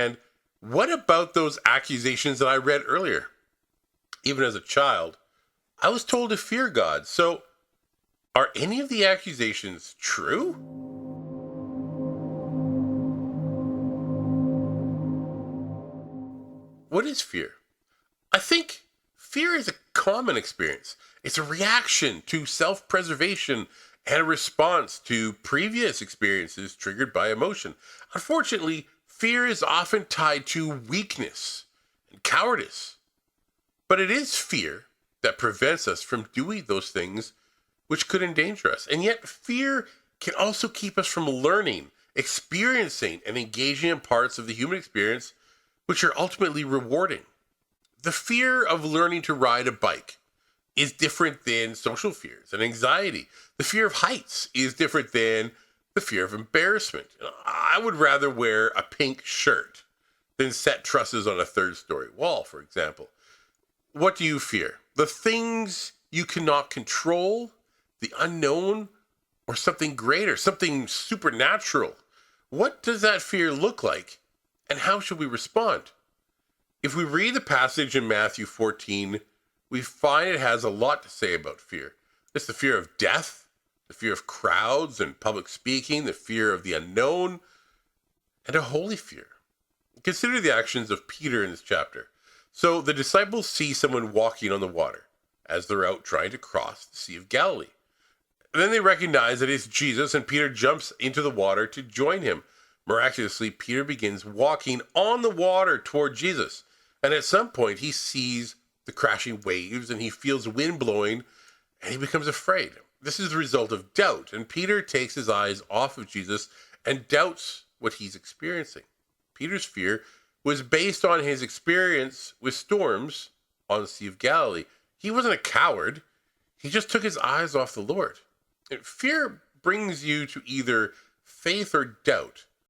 And what about those accusations that I read earlier? Even as a child, I was told to fear God. So, are any of the accusations true? What is fear? I think fear is a common experience. It's a reaction to self preservation and a response to previous experiences triggered by emotion. Unfortunately, fear is often tied to weakness and cowardice. But it is fear that prevents us from doing those things which could endanger us. And yet, fear can also keep us from learning, experiencing, and engaging in parts of the human experience which are ultimately rewarding. The fear of learning to ride a bike is different than social fears and anxiety. The fear of heights is different than the fear of embarrassment. I would rather wear a pink shirt than set trusses on a third-story wall, for example. What do you fear? The things you cannot control, the unknown, or something greater, something supernatural? What does that fear look like, and how should we respond? If we read the passage in Matthew 14, we find it has a lot to say about fear. It's the fear of death, the fear of crowds and public speaking, the fear of the unknown, and a holy fear. Consider the actions of Peter in this chapter. So the disciples see someone walking on the water as they're out trying to cross the Sea of Galilee. And then they recognize that it's Jesus, and Peter jumps into the water to join him. Miraculously, Peter begins walking on the water toward Jesus. And at some point, he sees the crashing waves and he feels wind blowing and he becomes afraid. This is the result of doubt. And Peter takes his eyes off of Jesus and doubts what he's experiencing. Peter's fear was based on his experience with storms on the Sea of Galilee. He wasn't a coward. He just took his eyes off the Lord. And fear brings you to either faith or doubt.